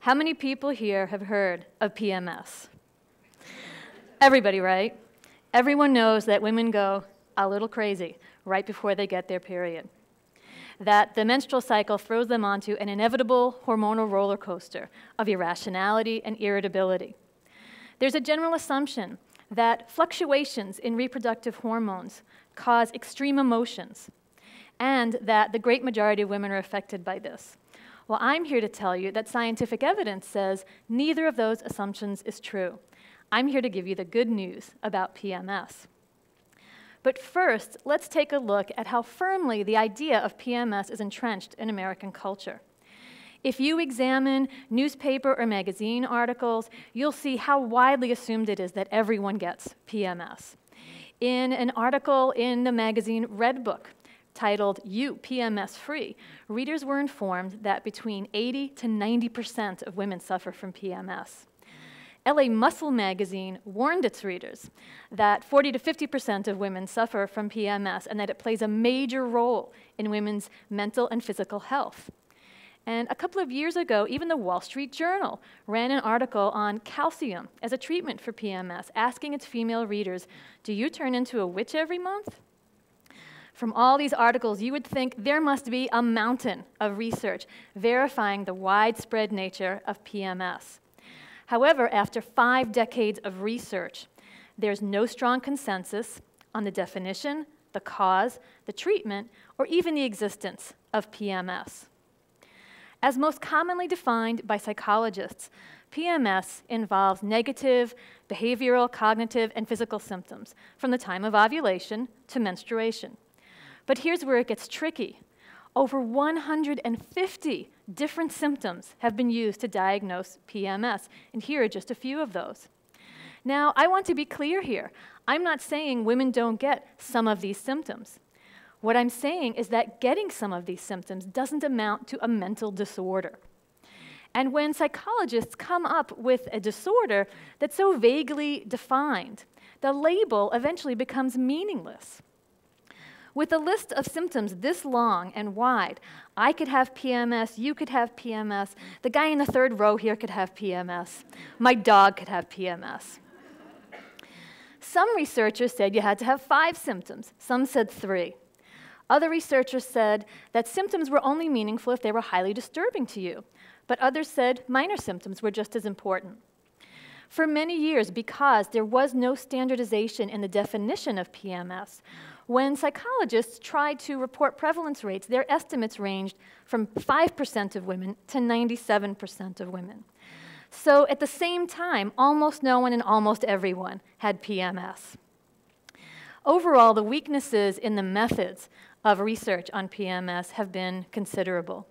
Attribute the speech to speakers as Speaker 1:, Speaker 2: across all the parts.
Speaker 1: How many people here have heard of PMS? Everybody, right? Everyone knows that women go a little crazy right before they get their period. That the menstrual cycle throws them onto an inevitable hormonal roller coaster of irrationality and irritability. There's a general assumption that fluctuations in reproductive hormones cause extreme emotions, and that the great majority of women are affected by this. Well, I'm here to tell you that scientific evidence says neither of those assumptions is true. I'm here to give you the good news about PMS. But first, let's take a look at how firmly the idea of PMS is entrenched in American culture. If you examine newspaper or magazine articles, you'll see how widely assumed it is that everyone gets PMS. In an article in the magazine Red Book, titled "You PMS Free," readers were informed that between 80 to 90% of women suffer from PMS. LA Muscle magazine warned its readers that 40 to 50% of women suffer from PMS and that it plays a major role in women's mental and physical health. And a couple of years ago, even the Wall Street Journal ran an article on calcium as a treatment for PMS, asking its female readers, "Do you turn into a witch every month?" From all these articles, you would think there must be a mountain of research verifying the widespread nature of PMS. However, after 5 decades of research, there's no strong consensus on the definition, the cause, the treatment, or even the existence of PMS. As most commonly defined by psychologists, PMS involves negative behavioral, cognitive, and physical symptoms from the time of ovulation to menstruation. But here's where it gets tricky. Over 150 different symptoms have been used to diagnose PMS, and here are just a few of those. Now, I want to be clear here. I'm not saying women don't get some of these symptoms. What I'm saying is that getting some of these symptoms doesn't amount to a mental disorder. And when psychologists come up with a disorder that's so vaguely defined, the label eventually becomes meaningless. With a list of symptoms this long and wide, I could have PMS, you could have PMS, the guy in the third row here could have PMS, my dog could have PMS. Some researchers said you had to have 5 symptoms, some said 3. Other researchers said that symptoms were only meaningful if they were highly disturbing to you, but others said minor symptoms were just as important. For many years, because there was no standardization in the definition of PMS, when psychologists tried to report prevalence rates, their estimates ranged from 5% of women to 97% of women. So at the same time, almost no one and almost everyone had PMS. Overall, the weaknesses in the methods of research on PMS have been considerable.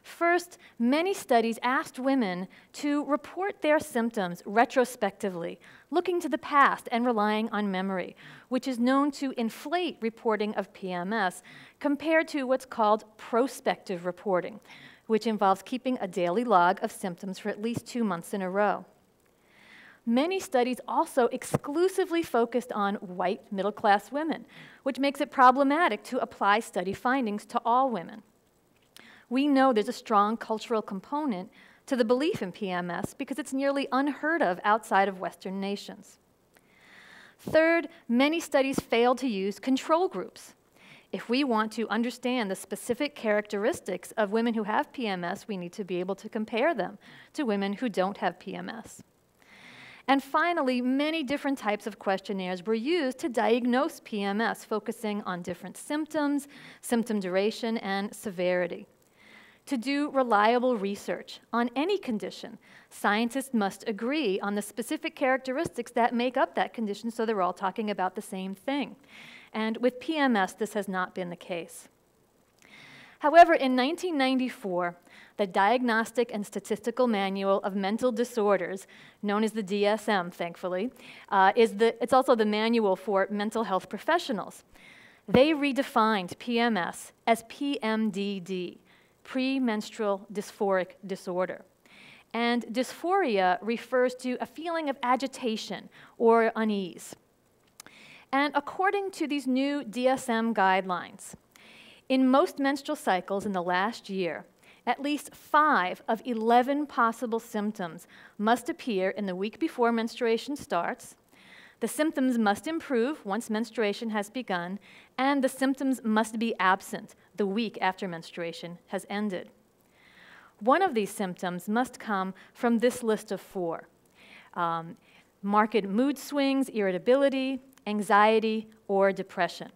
Speaker 1: First, many studies asked women to report their symptoms retrospectively, looking to the past and relying on memory, which is known to inflate reporting of PMS compared to what's called prospective reporting, which involves keeping a daily log of symptoms for at least 2 months in a row. Many studies also exclusively focused on white middle-class women, which makes it problematic to apply study findings to all women. We know there's a strong cultural component to the belief in PMS because it's nearly unheard of outside of Western nations. Third, many studies fail to use control groups. If we want to understand the specific characteristics of women who have PMS, we need to be able to compare them to women who don't have PMS. And finally, many different types of questionnaires were used to diagnose PMS, focusing on different symptoms, symptom duration, and severity. To do reliable research on any condition, scientists must agree on the specific characteristics that make up that condition so they're all talking about the same thing. And with PMS, this has not been the case. However, in 1994, the Diagnostic and Statistical Manual of Mental Disorders, known as the DSM, thankfully, it's also the manual for mental health professionals. They redefined PMS as PMDD, premenstrual dysphoric disorder. And dysphoria refers to a feeling of agitation or unease. And according to these new DSM guidelines, in most menstrual cycles in the last year, at least 5 of 11 possible symptoms must appear in the week before menstruation starts. The symptoms must improve once menstruation has begun, and the symptoms must be absent the week after menstruation has ended. One of these symptoms must come from this list of 4. Marked mood swings, irritability, anxiety, or depression.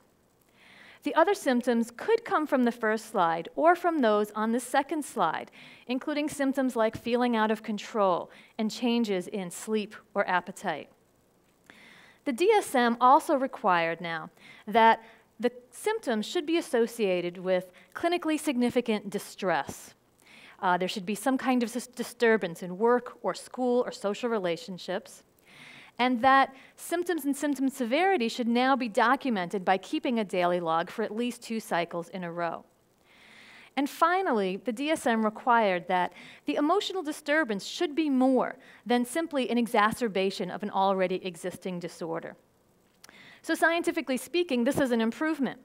Speaker 1: The other symptoms could come from the first slide or from those on the second slide, including symptoms like feeling out of control and changes in sleep or appetite. The DSM also required now that the symptoms should be associated with clinically significant distress. There should be some kind of disturbance in work or school or social relationships, and that symptoms and symptom severity should now be documented by keeping a daily log for at least 2 cycles in a row. And finally, the DSM required that the emotional disturbance should be more than simply an exacerbation of an already existing disorder. So scientifically speaking, this is an improvement.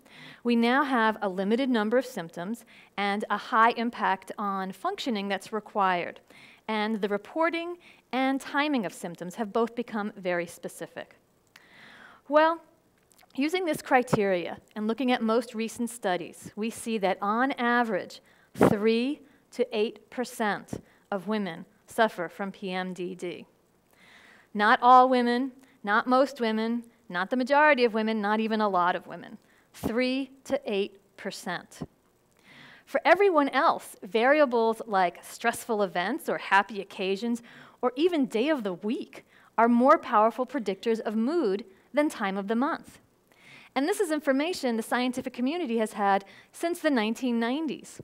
Speaker 1: We now have a limited number of symptoms and a high impact on functioning that's required. And the reporting and timing of symptoms have both become very specific. Well, using this criteria and looking at most recent studies, we see that on average, 3 to 8% of women suffer from PMDD. Not all women, not most women, not the majority of women, not even a lot of women. 3 to 8%. For everyone else, variables like stressful events or happy occasions or even day of the week are more powerful predictors of mood than time of the month. And this is information the scientific community has had since the 1990s.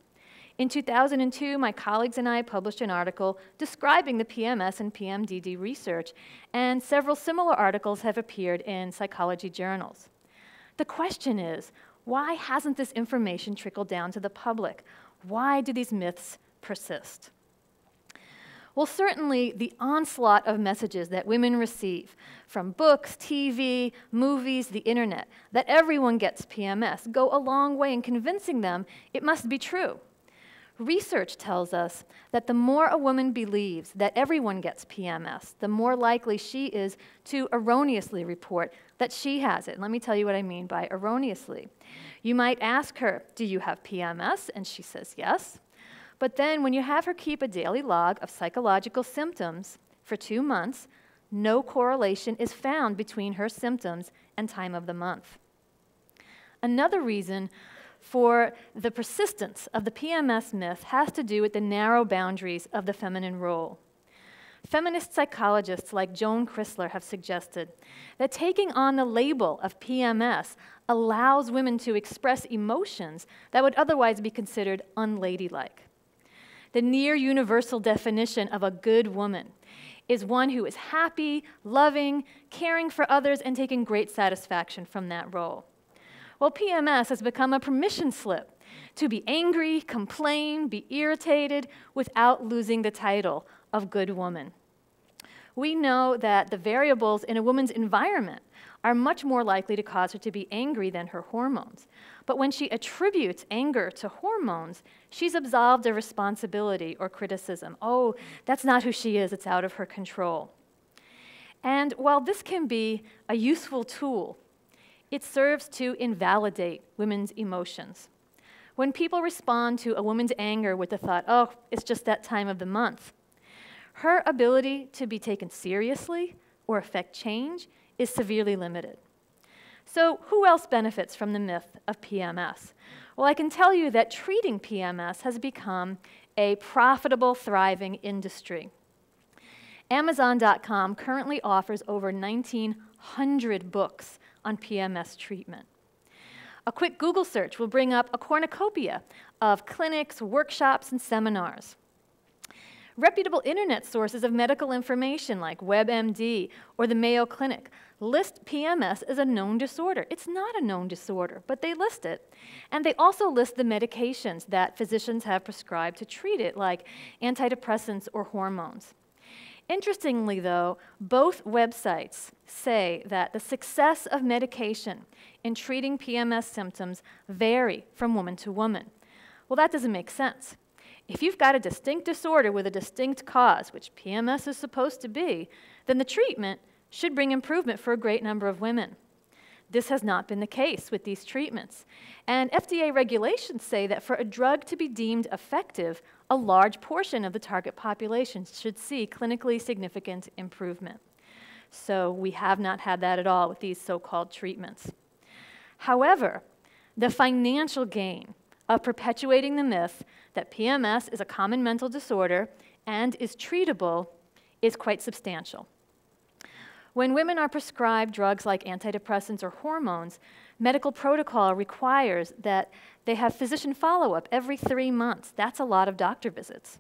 Speaker 1: In 2002, my colleagues and I published an article describing the PMS and PMDD research, and several similar articles have appeared in psychology journals. The question is, why hasn't this information trickled down to the public? Why do these myths persist? Well, certainly the onslaught of messages that women receive from books, TV, movies, the internet, that everyone gets PMS, go a long way in convincing them it must be true. Research tells us that the more a woman believes that everyone gets PMS, the more likely she is to erroneously report that she has it. Let me tell you what I mean by erroneously. You might ask her, do you have PMS? And she says yes. But then when you have her keep a daily log of psychological symptoms for 2 months, no correlation is found between her symptoms and time of the month. Another reason for the persistence of the PMS myth has to do with the narrow boundaries of the feminine role. Feminist psychologists like Joan Chrysler have suggested that taking on the label of PMS allows women to express emotions that would otherwise be considered unladylike. The near universal definition of a good woman is one who is happy, loving, caring for others, and taking great satisfaction from that role. Well, PMS has become a permission slip to be angry, complain, be irritated without losing the title of good woman. We know that the variables in a woman's environment are much more likely to cause her to be angry than her hormones. But when she attributes anger to hormones, she's absolved of responsibility or criticism. Oh, that's not who she is, it's out of her control. And while this can be a useful tool, it serves to invalidate women's emotions. When people respond to a woman's anger with the thought, oh, it's just that time of the month, her ability to be taken seriously or affect change is severely limited. So who else benefits from the myth of PMS? Well, I can tell you that treating PMS has become a profitable, thriving industry. Amazon.com currently offers over 1,900 books on PMS treatment. A quick Google search will bring up a cornucopia of clinics, workshops, and seminars. Reputable internet sources of medical information like WebMD or the Mayo Clinic list PMS as a known disorder. It's not a known disorder, but they list it. And they also list the medications that physicians have prescribed to treat it, like antidepressants or hormones. Interestingly, though, both websites say that the success of medication in treating PMS symptoms vary from woman to woman. Well, that doesn't make sense. If you've got a distinct disorder with a distinct cause, which PMS is supposed to be, then the treatment should bring improvement for a great number of women. This has not been the case with these treatments. And FDA regulations say that for a drug to be deemed effective, a large portion of the target population should see clinically significant improvement. So we have not had that at all with these so-called treatments. However, the financial gain of perpetuating the myth that PMS is a common mental disorder and is treatable is quite substantial. When women are prescribed drugs like antidepressants or hormones, medical protocol requires that they have physician follow-up every 3 months. That's a lot of doctor visits.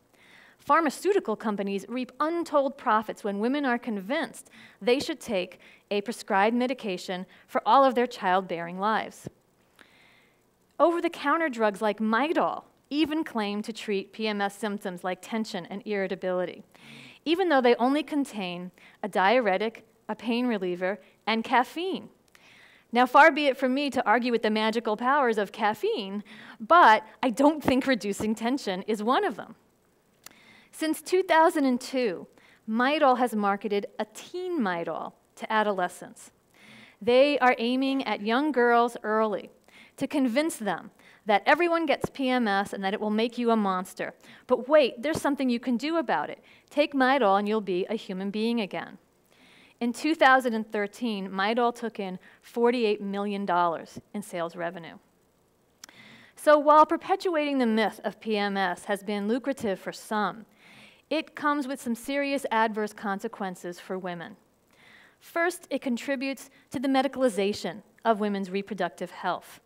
Speaker 1: Pharmaceutical companies reap untold profits when women are convinced they should take a prescribed medication for all of their childbearing lives. Over-the-counter drugs like Midol even claim to treat PMS symptoms like tension and irritability, even though they only contain a diuretic, a pain reliever, and caffeine. Now, far be it from me to argue with the magical powers of caffeine, but I don't think reducing tension is one of them. Since 2002, Midol has marketed a teen Midol to adolescents. They are aiming at young girls early to convince them that everyone gets PMS and that it will make you a monster. But wait, there's something you can do about it. Take Midol and you'll be a human being again. In 2013, Midol took in $48 million in sales revenue. So while perpetuating the myth of PMS has been lucrative for some, it comes with some serious adverse consequences for women. First, it contributes to the medicalization of women's reproductive health.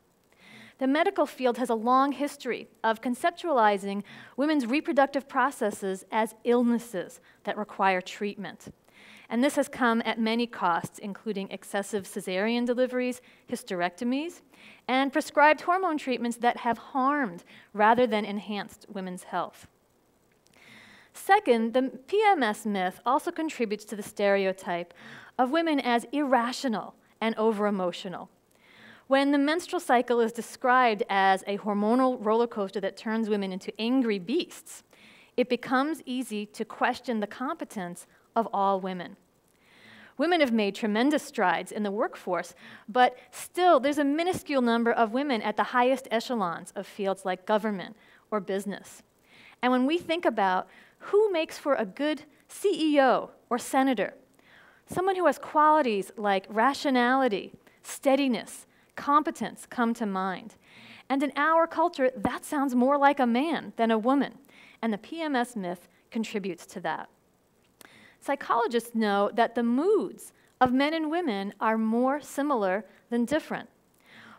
Speaker 1: The medical field has a long history of conceptualizing women's reproductive processes as illnesses that require treatment. And this has come at many costs, including excessive cesarean deliveries, hysterectomies, and prescribed hormone treatments that have harmed rather than enhanced women's health. Second, the PMS myth also contributes to the stereotype of women as irrational and over-emotional. When the menstrual cycle is described as a hormonal roller coaster that turns women into angry beasts, it becomes easy to question the competence of all women. Women have made tremendous strides in the workforce, but still there's a minuscule number of women at the highest echelons of fields like government or business. And when we think about who makes for a good CEO or senator, someone who has qualities like rationality, steadiness, competence come to mind. And in our culture, that sounds more like a man than a woman, and the PMS myth contributes to that. Psychologists know that the moods of men and women are more similar than different.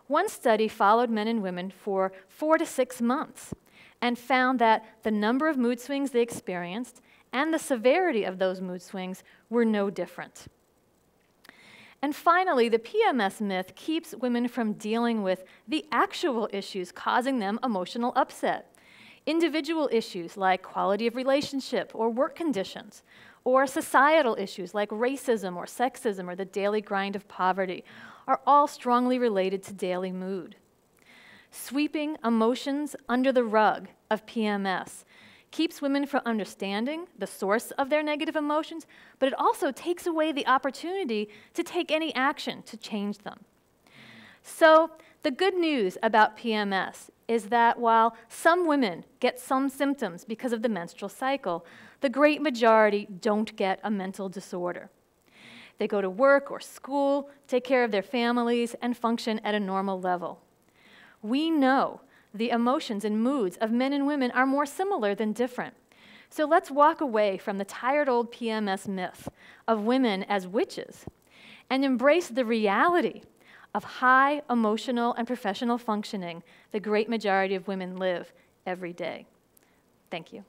Speaker 1: One study followed men and women for 4 to 6 months and found that the number of mood swings they experienced and the severity of those mood swings were no different. And finally, the PMS myth keeps women from dealing with the actual issues causing them emotional upset. Individual issues like quality of relationship or work conditions, or societal issues like racism or sexism or the daily grind of poverty are all strongly related to daily mood. Sweeping emotions under the rug of PMS keeps women from understanding the source of their negative emotions, but it also takes away the opportunity to take any action to change them. So the good news about PMS is that while some women get some symptoms because of the menstrual cycle, the great majority don't get a mental disorder. They go to work or school, take care of their families, and function at a normal level. We know the emotions and moods of men and women are more similar than different. So let's walk away from the tired old PMS myth of women as witches and embrace the reality of high emotional and professional functioning the great majority of women live every day. Thank you.